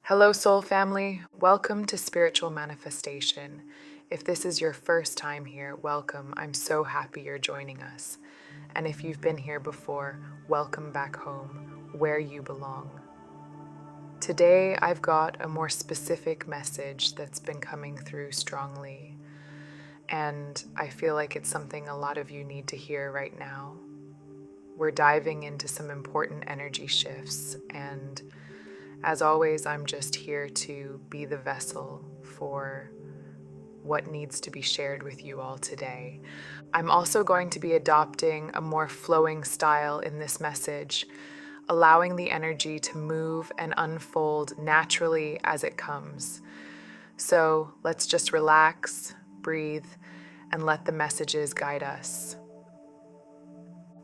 Hello, soul family. Welcome to Spiritual Manifestation. If this is your first time here, welcome. I'm so happy you're joining us. And if you've been here before, welcome back home, where you belong. Today, I've got a more specific message that's been coming through strongly. And I feel like it's something a lot of you need to hear right now. We're diving into some important energy shifts, and as always, I'm just here to be the vessel for what needs to be shared with you all today. I'm also going to be adopting a more flowing style in this message, allowing the energy to move and unfold naturally as it comes. So let's just relax, breathe, and let the messages guide us.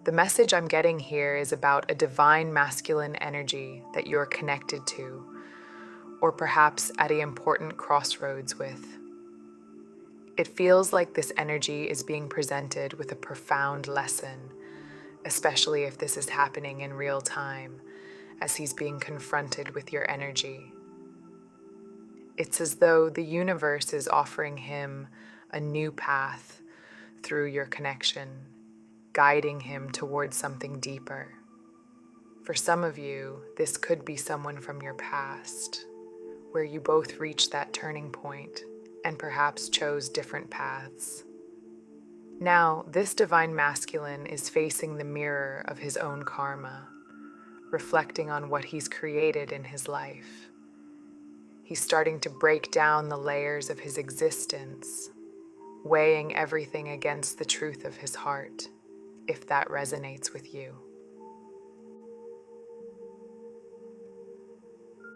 The message I'm getting here is about a divine masculine energy that you're connected to, or perhaps at an important crossroads with. It feels like this energy is being presented with a profound lesson, especially if this is happening in real time, as he's being confronted with your energy. It's as though the universe is offering him a new path through your connection, guiding him towards something deeper. For some of you, this could be someone from your past, where you both reached that turning point and perhaps chose different paths. Now, this divine masculine is facing the mirror of his own karma, reflecting on what he's created in his life. He's starting to break down the layers of his existence, weighing everything against the truth of his heart, if that resonates with you.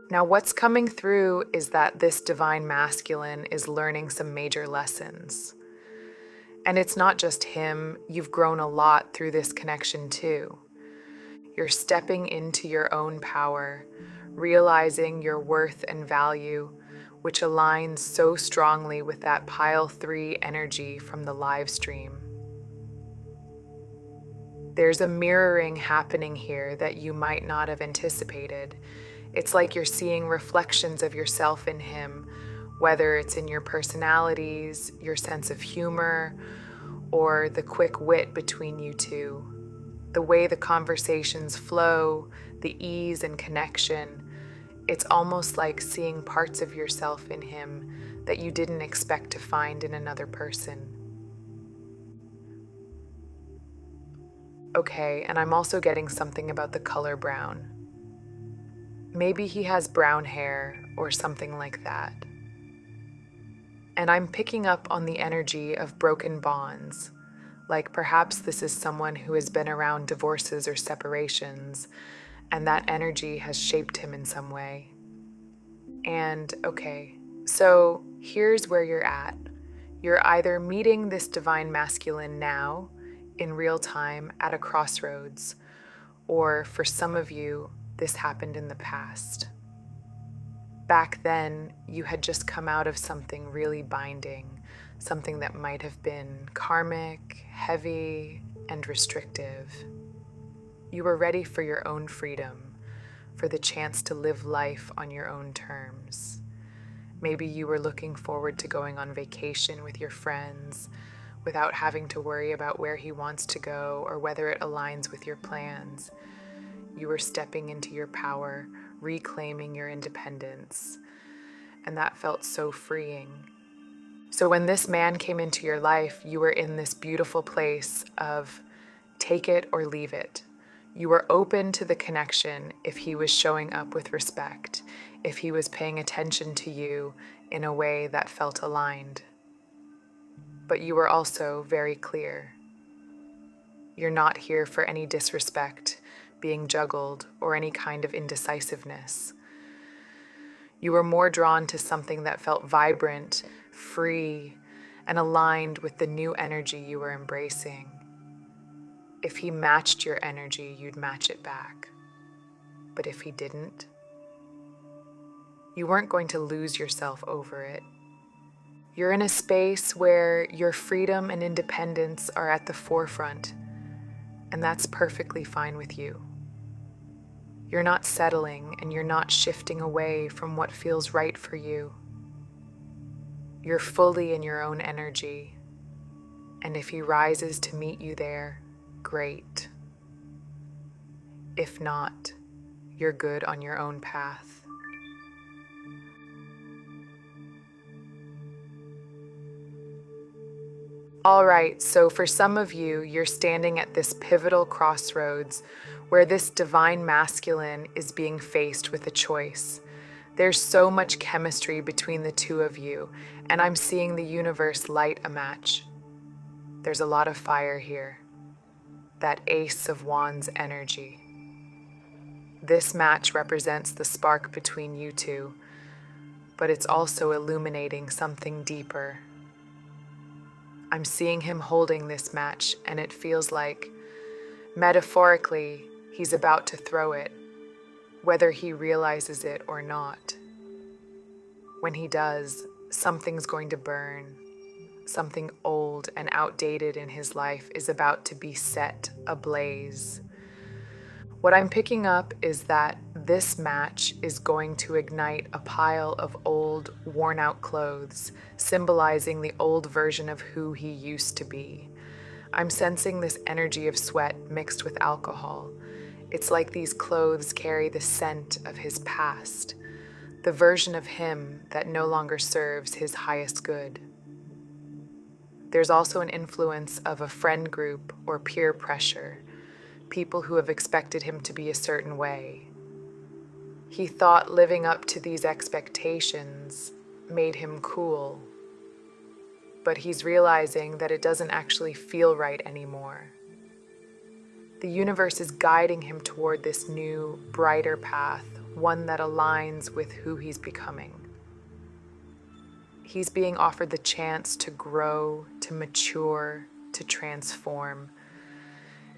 Now, what's coming through is that this divine masculine is learning some major lessons. And it's not just him, you've grown a lot through this connection too. You're stepping into your own power, realizing your worth and value, which aligns so strongly with that pile 3 energy from the live stream. There's a mirroring happening here that you might not have anticipated. It's like you're seeing reflections of yourself in him, whether it's in your personalities, your sense of humor, or the quick wit between you two. The way the conversations flow, the ease and connection, it's almost like seeing parts of yourself in him that you didn't expect to find in another person. Okay, and I'm also getting something about the color brown. Maybe he has brown hair or something like that. And I'm picking up on the energy of broken bonds, like perhaps this is someone who has been around divorces or separations, and that energy has shaped him in some way. And okay, so here's where you're at. You're either meeting this divine masculine now, in real time, at a crossroads, or for some of you, this happened in the past. Back then, you had just come out of something really binding, something that might have been karmic, heavy, and restrictive. You were ready for your own freedom, for the chance to live life on your own terms. Maybe you were looking forward to going on vacation with your friends without having to worry about where he wants to go or whether it aligns with your plans. You were stepping into your power, reclaiming your independence, and that felt so freeing. So when this man came into your life, you were in this beautiful place of take it or leave it. You were open to the connection if he was showing up with respect, if he was paying attention to you in a way that felt aligned. But you were also very clear. You're not here for any disrespect, being juggled, or any kind of indecisiveness. You were more drawn to something that felt vibrant, free, and aligned with the new energy you were embracing. If he matched your energy, you'd match it back. But if he didn't, you weren't going to lose yourself over it. You're in a space where your freedom and independence are at the forefront, and that's perfectly fine with you. You're not settling and you're not shifting away from what feels right for you. You're fully in your own energy, and if he rises to meet you there, great. If not, you're good on your own path. All right, so for some of you, you're standing at this pivotal crossroads where this divine masculine is being faced with a choice. There's so much chemistry between the two of you, and I'm seeing the universe light a match. There's a lot of fire here, that Ace of Wands energy. This match represents the spark between you two, but it's also illuminating something deeper. I'm seeing him holding this match, and it feels like, metaphorically, he's about to throw it, whether he realizes it or not. When he does, something's going to burn. Something old and outdated in his life is about to be set ablaze. What I'm picking up is that this match is going to ignite a pile of old, worn-out clothes, symbolizing the old version of who he used to be. I'm sensing this energy of sweat mixed with alcohol. It's like these clothes carry the scent of his past, the version of him that no longer serves his highest good. There's also an influence of a friend group or peer pressure, people who have expected him to be a certain way. He thought living up to these expectations made him cool, but he's realizing that it doesn't actually feel right anymore. The universe is guiding him toward this new, brighter path, one that aligns with who he's becoming. He's being offered the chance to grow, to mature, to transform.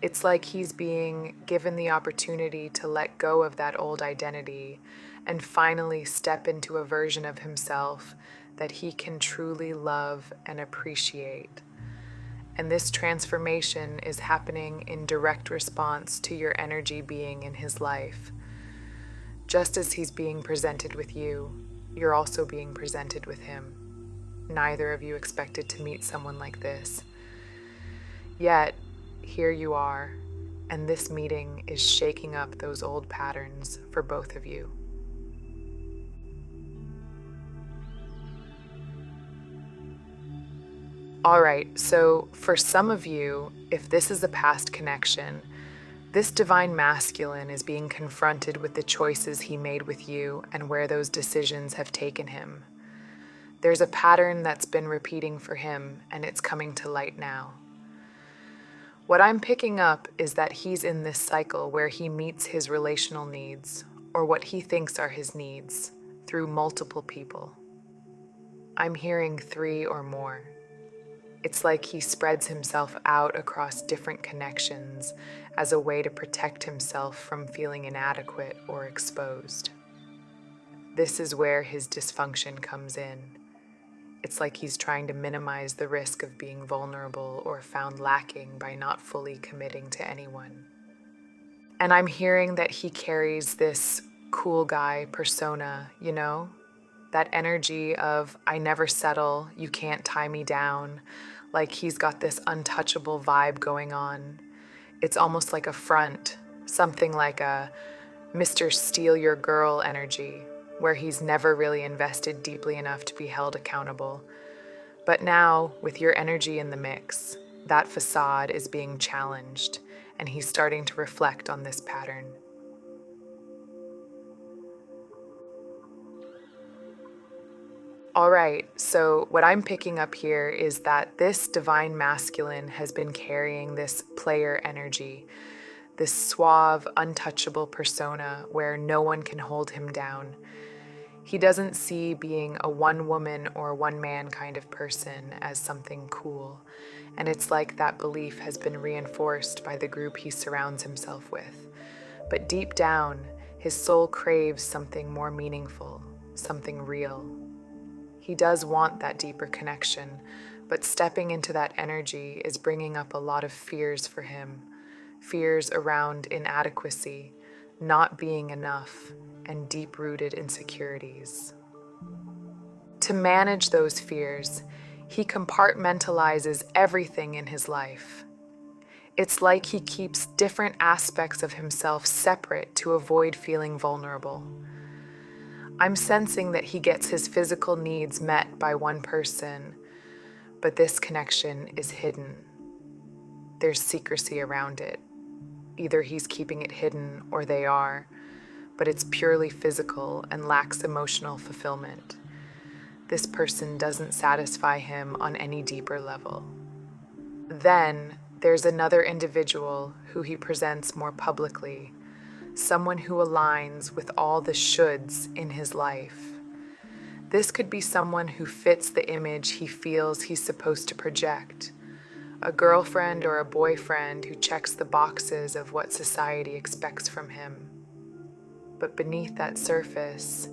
It's like he's being given the opportunity to let go of that old identity and finally step into a version of himself that he can truly love and appreciate. And this transformation is happening in direct response to your energy being in his life. Just as he's being presented with you, you're also being presented with him. Neither of you expected to meet someone like this. Yet, here you are, and this meeting is shaking up those old patterns for both of you. All right, so for some of you, if this is a past connection, this divine masculine is being confronted with the choices he made with you and where those decisions have taken him. There's a pattern that's been repeating for him, and it's coming to light now. What I'm picking up is that he's in this cycle where he meets his relational needs, or what he thinks are his needs, through multiple people. I'm hearing 3 or more. It's like he spreads himself out across different connections as a way to protect himself from feeling inadequate or exposed. This is where his dysfunction comes in. It's like he's trying to minimize the risk of being vulnerable or found lacking by not fully committing to anyone. And I'm hearing that he carries this cool guy persona, you know? That energy of, I never settle, you can't tie me down. Like he's got this untouchable vibe going on. It's almost like a front, something like a Mr. Steal Your Girl energy, where he's never really invested deeply enough to be held accountable. But now, with your energy in the mix, that facade is being challenged, and he's starting to reflect on this pattern. All right, so what I'm picking up here is that this divine masculine has been carrying this player energy, this suave, untouchable persona where no one can hold him down. He doesn't see being a one-woman or one-man kind of person as something cool, and it's like that belief has been reinforced by the group he surrounds himself with. But deep down, his soul craves something more meaningful, something real. He does want that deeper connection, but stepping into that energy is bringing up a lot of fears for him. Fears around inadequacy, not being enough, and deep-rooted insecurities. To manage those fears, he compartmentalizes everything in his life. It's like he keeps different aspects of himself separate to avoid feeling vulnerable. I'm sensing that he gets his physical needs met by one person, but this connection is hidden. There's secrecy around it. Either he's keeping it hidden or they are, but it's purely physical and lacks emotional fulfillment. This person doesn't satisfy him on any deeper level. Then there's another individual who he presents more publicly, someone who aligns with all the shoulds in his life. This could be someone who fits the image he feels he's supposed to project, a girlfriend or a boyfriend who checks the boxes of what society expects from him. But beneath that surface,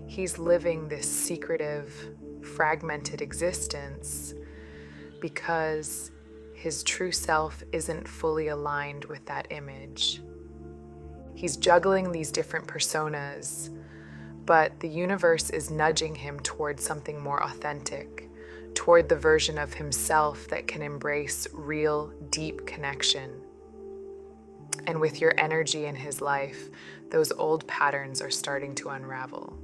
he's living this secretive, fragmented existence because his true self isn't fully aligned with that image. He's juggling these different personas, but the universe is nudging him toward something more authentic, toward the version of himself that can embrace real, deep connection. And with your energy in his life, those old patterns are starting to unravel.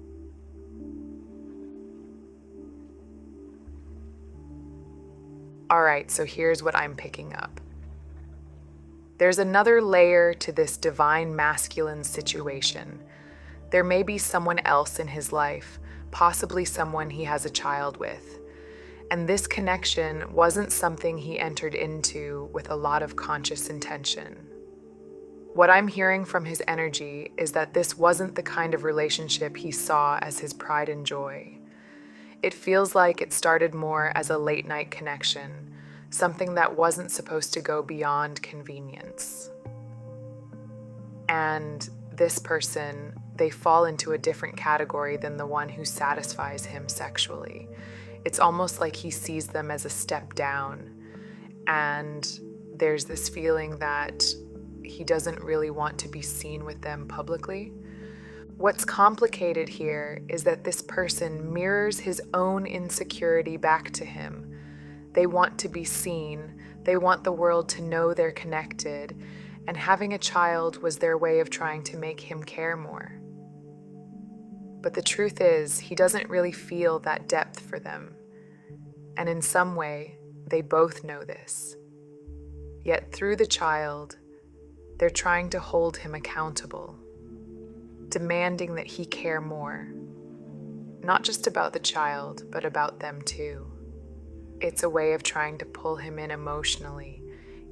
All right, so here's what I'm picking up. There's another layer to this divine masculine situation. There may be someone else in his life, possibly someone he has a child with. And this connection wasn't something he entered into with a lot of conscious intention. What I'm hearing from his energy is that this wasn't the kind of relationship he saw as his pride and joy. It feels like it started more as a late-night connection, something that wasn't supposed to go beyond convenience. And this person, they fall into a different category than the one who satisfies him sexually. It's almost like he sees them as a step down, and there's this feeling that he doesn't really want to be seen with them publicly. What's complicated here is that this person mirrors his own insecurity back to him. They want to be seen, they want the world to know they're connected, and having a child was their way of trying to make him care more. But the truth is, he doesn't really feel that depth for them. And in some way, they both know this. Yet through the child, they're trying to hold him accountable, demanding that he care more, not just about the child, but about them too. It's a way of trying to pull him in emotionally,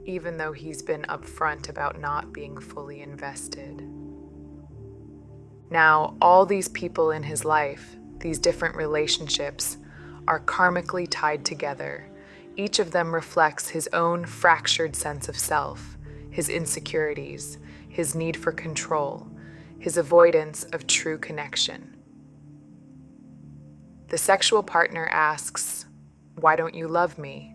even though he's been upfront about not being fully invested. Now, all these people in his life, these different relationships, are karmically tied together. Each of them reflects his own fractured sense of self, his insecurities, his need for control, his avoidance of true connection. The sexual partner asks, "Why don't you love me?"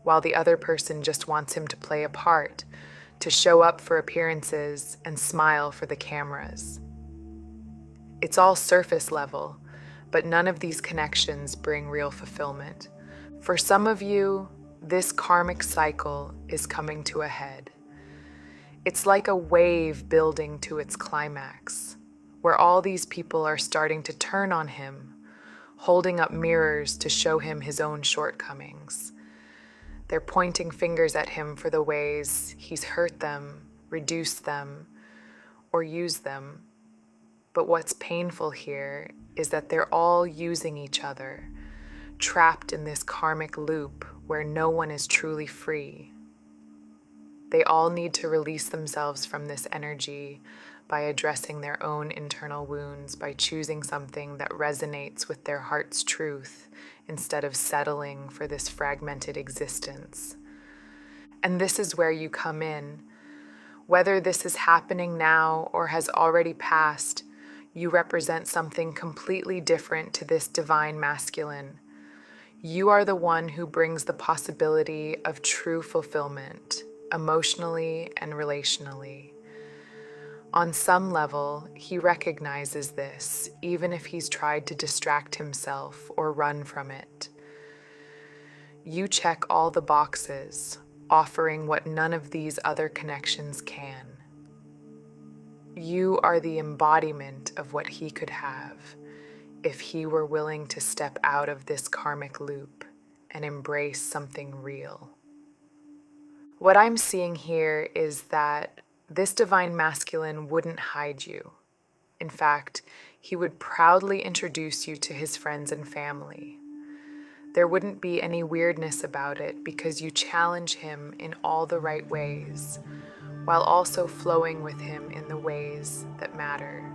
while the other person just wants him to play a part, to show up for appearances and smile for the cameras. It's all surface level, but none of these connections bring real fulfillment. For some of you, this karmic cycle is coming to a head. It's like a wave building to its climax, where all these people are starting to turn on him, holding up mirrors to show him his own shortcomings. They're pointing fingers at him for the ways he's hurt them, reduced them, or used them. But what's painful here is that they're all using each other, trapped in this karmic loop where no one is truly free. They all need to release themselves from this energy by addressing their own internal wounds, by choosing something that resonates with their heart's truth instead of settling for this fragmented existence. And this is where you come in. Whether this is happening now or has already passed, you represent something completely different to this divine masculine. You are the one who brings the possibility of true fulfillment, emotionally and relationally. On some level, he recognizes this, even if he's tried to distract himself or run from it. You check all the boxes, offering what none of these other connections can. You are the embodiment of what he could have if he were willing to step out of this karmic loop and embrace something real. What I'm seeing here is that this divine masculine wouldn't hide you. In fact, he would proudly introduce you to his friends and family. There wouldn't be any weirdness about it because you challenge him in all the right ways, while also flowing with him in the ways that matter.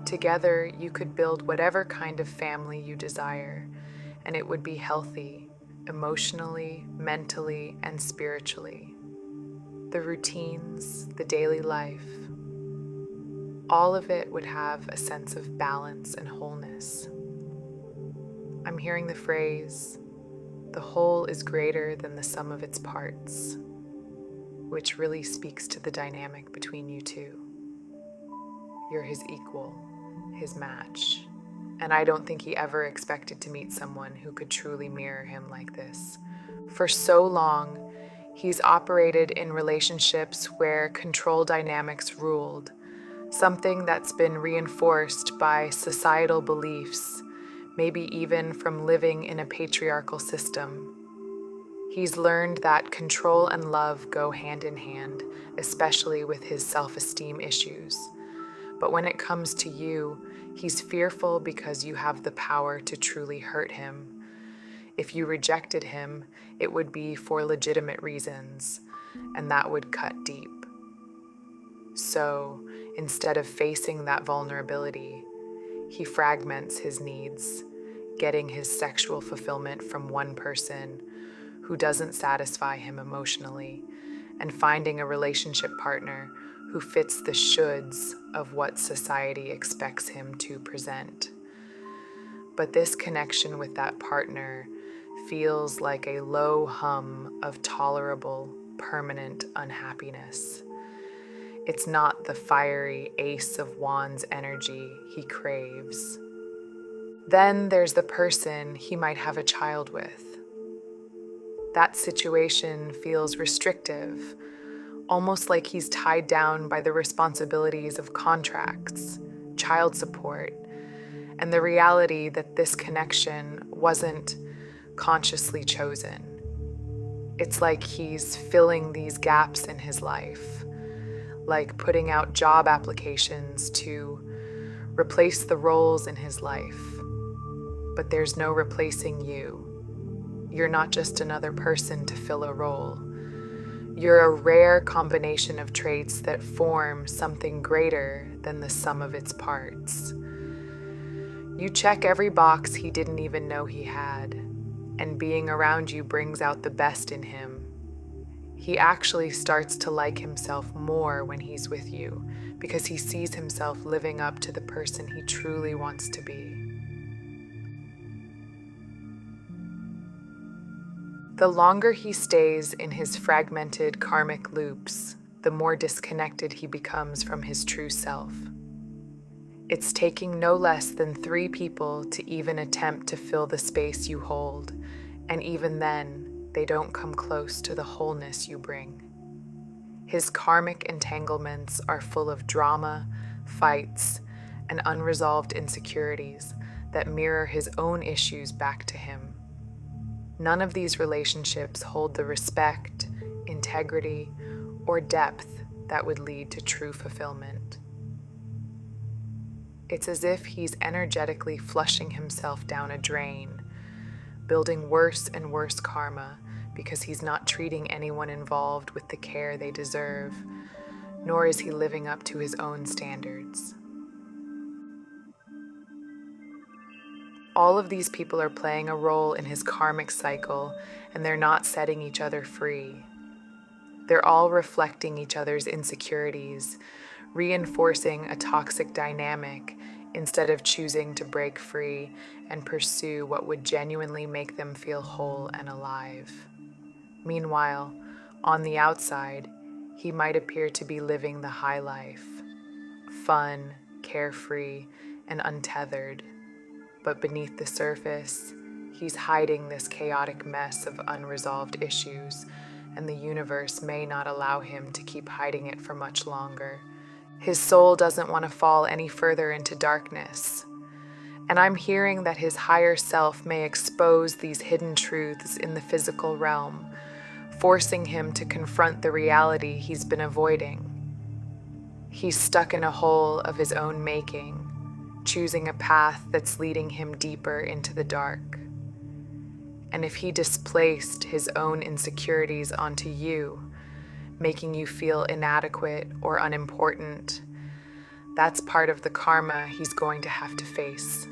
Together, you could build whatever kind of family you desire, and it would be healthy, emotionally, mentally, and spiritually. The routines, the daily life, all of it would have a sense of balance and wholeness. I'm hearing the phrase, the whole is greater than the sum of its parts, which really speaks to the dynamic between you two. You're his equal, his match. And I don't think he ever expected to meet someone who could truly mirror him like this. For so long, he's operated in relationships where control dynamics ruled, something that's been reinforced by societal beliefs, maybe even from living in a patriarchal system. He's learned that control and love go hand in hand, especially with his self-esteem issues. But when it comes to you, he's fearful because you have the power to truly hurt him. If you rejected him, it would be for legitimate reasons, and that would cut deep. So, instead of facing that vulnerability, he fragments his needs, getting his sexual fulfillment from one person who doesn't satisfy him emotionally, and finding a relationship partner who fits the shoulds of what society expects him to present. But this connection with that partner feels like a low hum of tolerable, permanent unhappiness. It's not the fiery Ace of Wands energy he craves. Then there's the person he might have a child with. That situation feels restrictive, almost like he's tied down by the responsibilities of contracts, child support, and the reality that this connection wasn't consciously chosen. It's like he's filling these gaps in his life, like putting out job applications to replace the roles in his life. But there's no replacing you. You're not just another person to fill a role. You're a rare combination of traits that form something greater than the sum of its parts. You check every box he didn't even know he had, and being around you brings out the best in him. He actually starts to like himself more when he's with you, because he sees himself living up to the person he truly wants to be. The longer he stays in his fragmented karmic loops, the more disconnected he becomes from his true self. It's taking no less than 3 people to even attempt to fill the space you hold, and even then, they don't come close to the wholeness you bring. His karmic entanglements are full of drama, fights, and unresolved insecurities that mirror his own issues back to him. None of these relationships hold the respect, integrity, or depth that would lead to true fulfillment. It's as if he's energetically flushing himself down a drain, building worse and worse karma because he's not treating anyone involved with the care they deserve, nor is he living up to his own standards. All of these people are playing a role in his karmic cycle, and they're not setting each other free. They're all reflecting each other's insecurities, reinforcing a toxic dynamic instead of choosing to break free and pursue what would genuinely make them feel whole and alive. Meanwhile, on the outside, he might appear to be living the high life, fun, carefree, and untethered. But beneath the surface, he's hiding this chaotic mess of unresolved issues, and the universe may not allow him to keep hiding it for much longer. His soul doesn't want to fall any further into darkness. And I'm hearing that his higher self may expose these hidden truths in the physical realm, forcing him to confront the reality he's been avoiding. He's stuck in a hole of his own making, choosing a path that's leading him deeper into the dark. And if he displaced his own insecurities onto you, making you feel inadequate or unimportant, that's part of the karma he's going to have to face.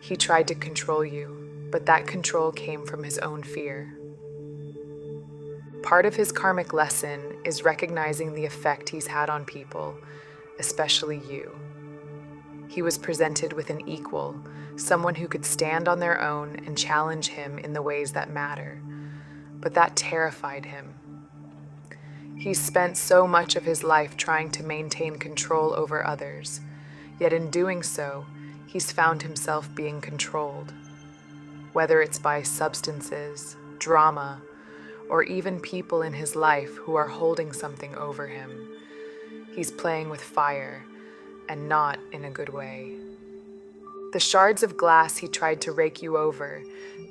He tried to control you, but that control came from his own fear. Part of his karmic lesson is recognizing the effect he's had on people, especially you. He was presented with an equal, someone who could stand on their own and challenge him in the ways that matter, but that terrified him. He's spent so much of his life trying to maintain control over others, yet in doing so, he's found himself being controlled. Whether it's by substances, drama, or even people in his life who are holding something over him, he's playing with fire, and not in a good way. The shards of glass he tried to rake you over,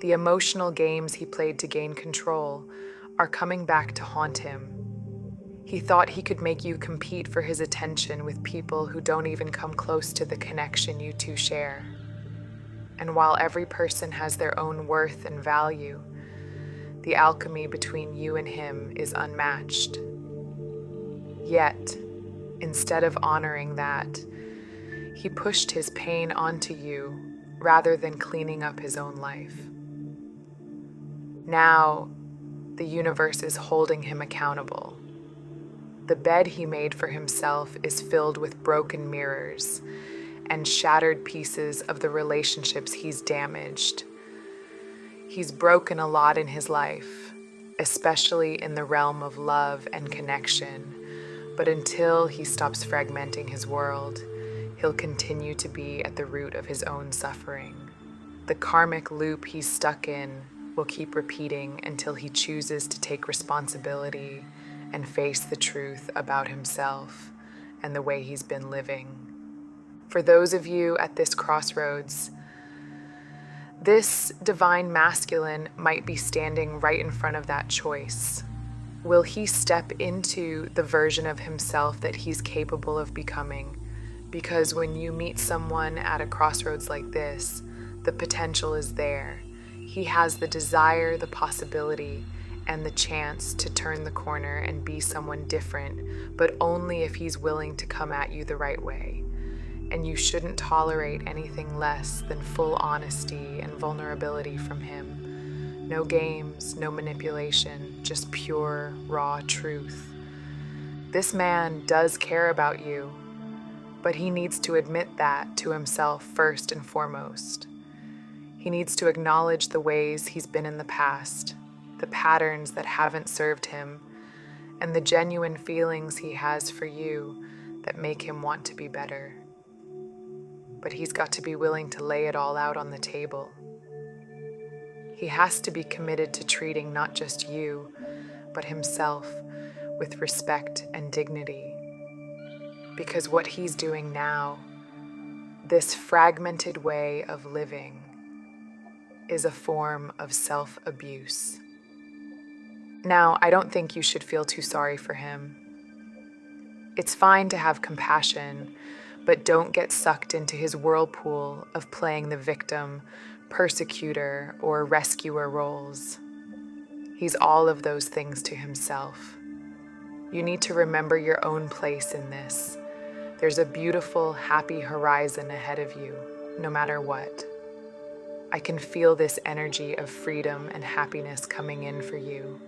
the emotional games he played to gain control, are coming back to haunt him. He thought he could make you compete for his attention with people who don't even come close to the connection you two share. And while every person has their own worth and value, the alchemy between you and him is unmatched. Yet, instead of honoring that, he pushed his pain onto you rather than cleaning up his own life. Now, the universe is holding him accountable. The bed he made for himself is filled with broken mirrors and shattered pieces of the relationships he's damaged. He's broken a lot in his life, especially in the realm of love and connection, but until he stops fragmenting his world, he'll continue to be at the root of his own suffering. The karmic loop he's stuck in will keep repeating until he chooses to take responsibility and face the truth about himself and the way he's been living. For those of you at this crossroads, this divine masculine might be standing right in front of that choice. Will he step into the version of himself that he's capable of becoming? Because when you meet someone at a crossroads like this, the potential is there. He has the desire, the possibility, and the chance to turn the corner and be someone different, but only if he's willing to come at you the right way. And you shouldn't tolerate anything less than full honesty and vulnerability from him. No games, no manipulation, just pure, raw truth. This man does care about you, but he needs to admit that to himself first and foremost. He needs to acknowledge the ways he's been in the past, the patterns that haven't served him, and the genuine feelings he has for you that make him want to be better. But he's got to be willing to lay it all out on the table. He has to be committed to treating not just you, but himself with respect and dignity. Because what he's doing now, this fragmented way of living, is a form of self-abuse. Now, I don't think you should feel too sorry for him. It's fine to have compassion, but don't get sucked into his whirlpool of playing the victim, persecutor, or rescuer roles. He's all of those things to himself. You need to remember your own place in this. There's a beautiful, happy horizon ahead of you, no matter what. I can feel this energy of freedom and happiness coming in for you.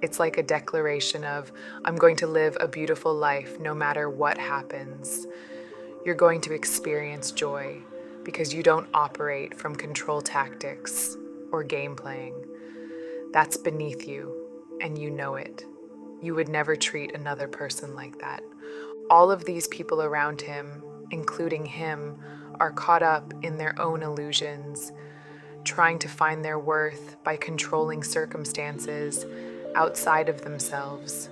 It's like a declaration of, I'm going to live a beautiful life no matter what happens. You're going to experience joy because you don't operate from control tactics or game playing. That's beneath you, and you know it. You would never treat another person like that. All of these people around him, including him, are caught up in their own illusions, trying to find their worth by controlling circumstances outside of themselves.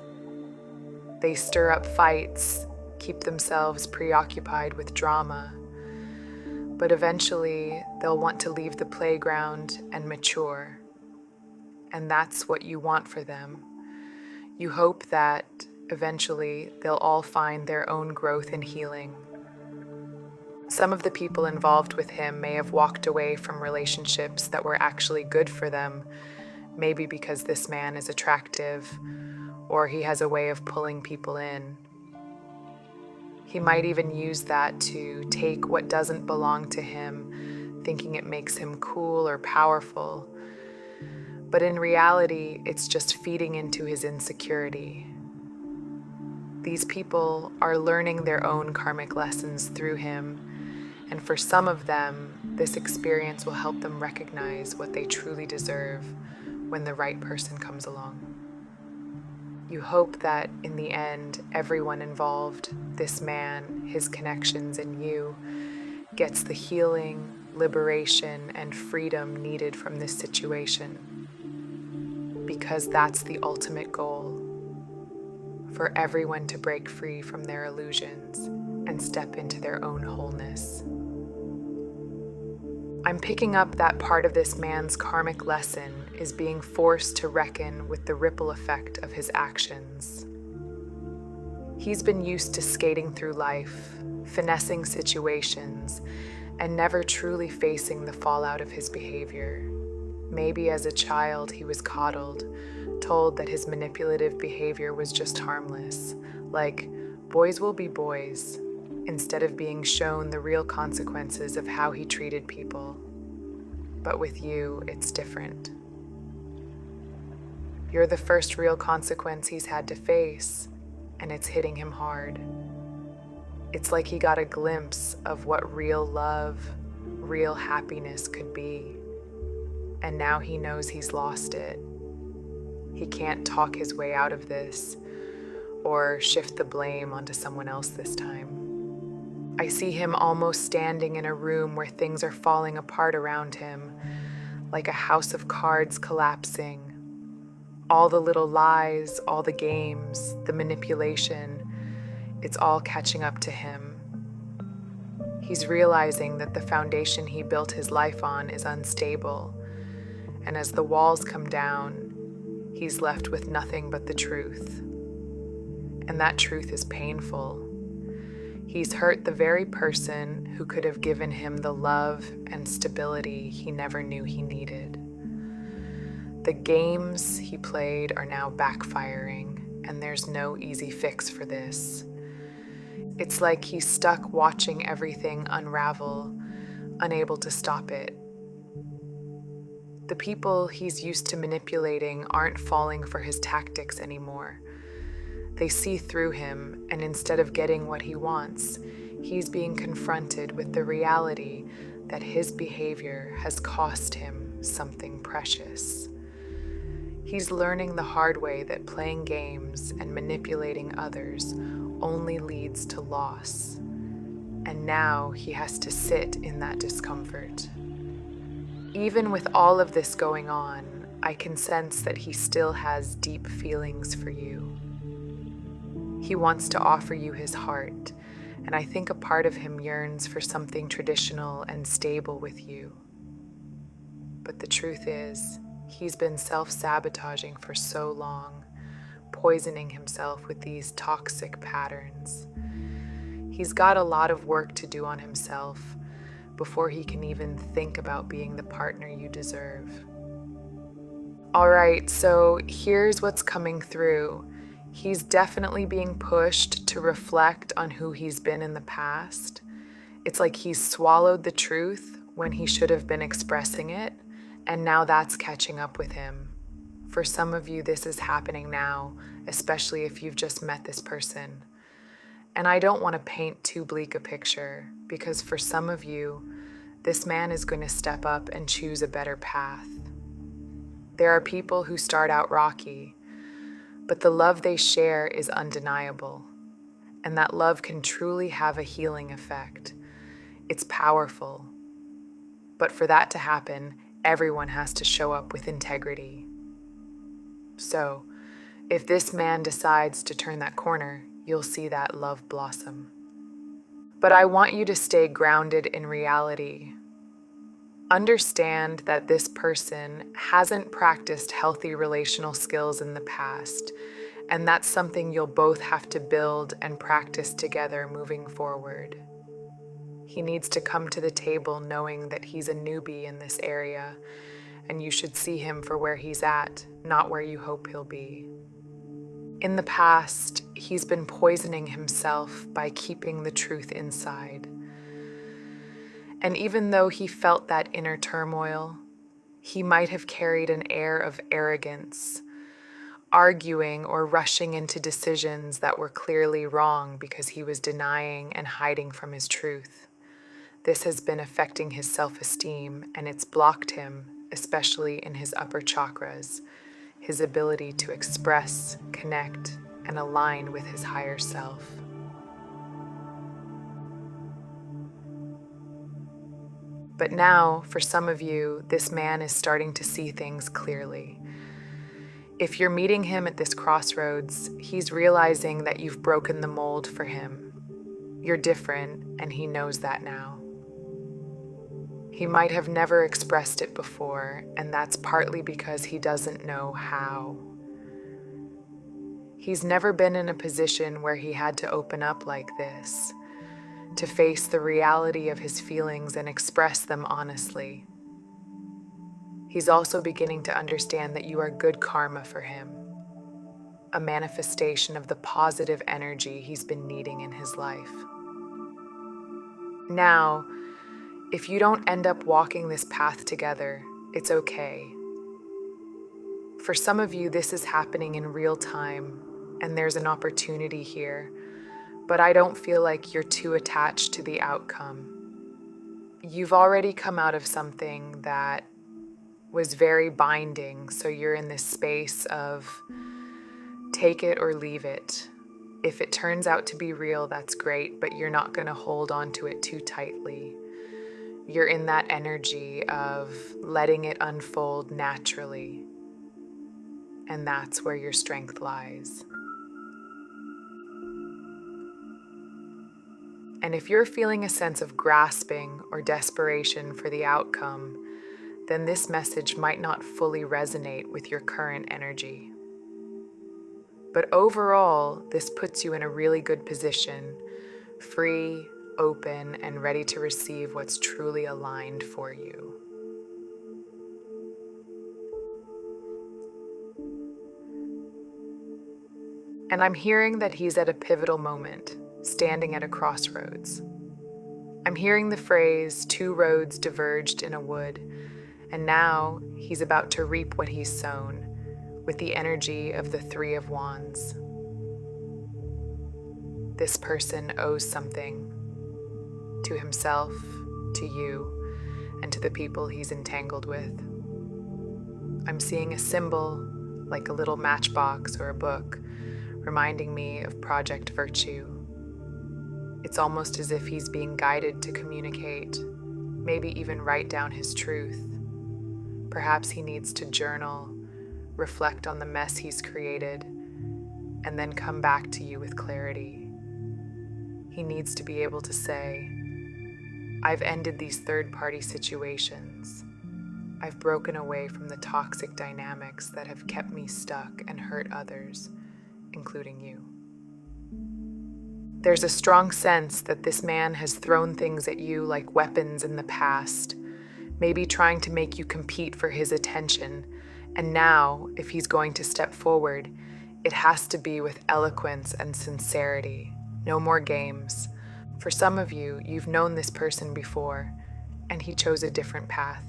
They stir up fights, keep themselves preoccupied with drama, but eventually they'll want to leave the playground and mature. And that's what you want for them. You hope that eventually they'll all find their own growth and healing. Some of the people involved with him may have walked away from relationships that were actually good for them, maybe because this man is attractive, or he has a way of pulling people in. He might even use that to take what doesn't belong to him, thinking it makes him cool or powerful. But in reality, it's just feeding into his insecurity. These people are learning their own karmic lessons through him, and for some of them, this experience will help them recognize what they truly deserve when the right person comes along. You hope that in the end, everyone involved, this man, his connections, and you, gets the healing, liberation, and freedom needed from this situation. Because that's the ultimate goal, for everyone to break free from their illusions and step into their own wholeness. I'm picking up that part of this man's karmic lesson is being forced to reckon with the ripple effect of his actions. He's been used to skating through life, finessing situations, and never truly facing the fallout of his behavior. Maybe as a child he was coddled, told that his manipulative behavior was just harmless, like boys will be boys, instead of being shown the real consequences of how he treated people. But with you, it's different. You're the first real consequence he's had to face, and it's hitting him hard. It's like he got a glimpse of what real love, real happiness could be. And now he knows he's lost it. He can't talk his way out of this or shift the blame onto someone else this time. I see him almost standing in a room where things are falling apart around him, like a house of cards collapsing. All the little lies, all the games, the manipulation, it's all catching up to him. He's realizing that the foundation he built his life on is unstable, and as the walls come down, he's left with nothing but the truth. And that truth is painful. He's hurt the very person who could have given him the love and stability he never knew he needed. The games he played are now backfiring, and there's no easy fix for this. It's like he's stuck watching everything unravel, unable to stop it. The people he's used to manipulating aren't falling for his tactics anymore. They see through him, and instead of getting what he wants, he's being confronted with the reality that his behavior has cost him something precious. He's learning the hard way that playing games and manipulating others only leads to loss. And now he has to sit in that discomfort. Even with all of this going on, I can sense that he still has deep feelings for you. He wants to offer you his heart, and I think a part of him yearns for something traditional and stable with you. But the truth is, he's been self-sabotaging for so long, poisoning himself with these toxic patterns. He's got a lot of work to do on himself before he can even think about being the partner you deserve. All right, so here's what's coming through. He's definitely being pushed to reflect on who he's been in the past. It's like he's swallowed the truth when he should have been expressing it, and now that's catching up with him. For some of you, this is happening now, especially if you've just met this person. And I don't want to paint too bleak a picture, because for some of you, this man is going to step up and choose a better path. There are people who start out rocky, but the love they share is undeniable. and that love can truly have a healing effect. It's powerful. But for that to happen, everyone has to show up with integrity. So, if this man decides to turn that corner, you'll see that love blossom. But I want you to stay grounded in reality. Understand that this person hasn't practiced healthy relational skills in the past, and that's something you'll both have to build and practice together moving forward. He needs to come to the table knowing that he's a newbie in this area, and you should see him for where he's at, not where you hope he'll be. In the past, he's been poisoning himself by keeping the truth inside. And even though he felt that inner turmoil, he might have carried an air of arrogance, arguing or rushing into decisions that were clearly wrong because he was denying and hiding from his truth. This has been affecting his self-esteem, and it's blocked him, especially in his upper chakras, his ability to express, connect, and align with his higher self. But now, for some of you, this man is starting to see things clearly. If you're meeting him at this crossroads, he's realizing that you've broken the mold for him. You're different, and he knows that now. He might have never expressed it before, and that's partly because he doesn't know how. He's never been in a position where he had to open up like this, to face the reality of his feelings and express them honestly. He's also beginning to understand that you are good karma for him, a manifestation of the positive energy he's been needing in his life. Now, if you don't end up walking this path together, it's okay. For some of you, this is happening in real time, and there's an opportunity here, but I don't feel like you're too attached to the outcome. You've already come out of something that was very binding, so you're in this space of take it or leave it. If it turns out to be real, that's great, but you're not going to hold on to it too tightly. You're in that energy of letting it unfold naturally, and that's where your strength lies. And if you're feeling a sense of grasping or desperation for the outcome, then this message might not fully resonate with your current energy. But overall, this puts you in a really good position, free, open, and ready to receive what's truly aligned for you. And I'm hearing that he's at a pivotal moment, standing at a crossroads. I'm hearing the phrase, 2 roads diverged in a wood, and now he's about to reap what he's sown, with the energy of the 3 of Wands. This person owes something to himself, to you, and to the people he's entangled with. I'm seeing a symbol, like a little matchbox or a book, reminding me of Project Virtue. It's almost as if he's being guided to communicate, maybe even write down his truth. Perhaps he needs to journal, reflect on the mess he's created, and then come back to you with clarity. He needs to be able to say, I've ended these third-party situations. I've broken away from the toxic dynamics that have kept me stuck and hurt others, including you. There's a strong sense that this man has thrown things at you like weapons in the past, maybe trying to make you compete for his attention. And now, if he's going to step forward, it has to be with eloquence and sincerity. No more games. For some of you, you've known this person before, and he chose a different path.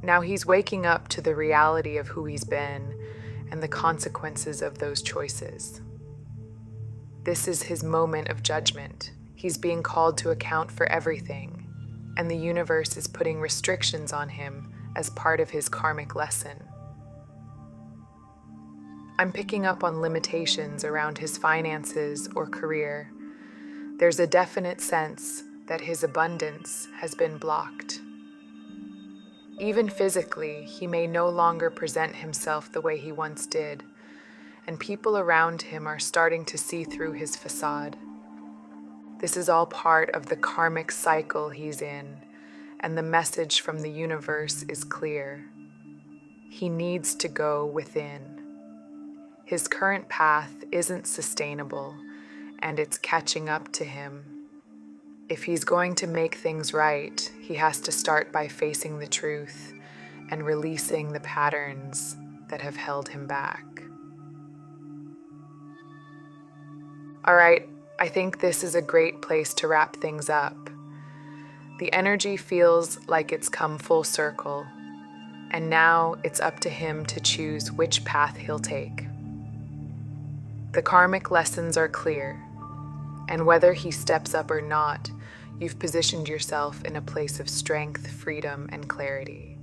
Now he's waking up to the reality of who he's been and the consequences of those choices. This is his moment of judgment. He's being called to account for everything, and the universe is putting restrictions on him as part of his karmic lesson. I'm picking up on limitations around his finances or career. There's a definite sense that his abundance has been blocked. Even physically, he may no longer present himself the way he once did, and people around him are starting to see through his facade. This is all part of the karmic cycle he's in, and the message from the universe is clear. He needs to go within. His current path isn't sustainable, and it's catching up to him. If he's going to make things right, he has to start by facing the truth and releasing the patterns that have held him back. All right, I think this is a great place to wrap things up. The energy feels like it's come full circle, and now it's up to him to choose which path he'll take. The karmic lessons are clear, and whether he steps up or not, you've positioned yourself in a place of strength, freedom, and clarity.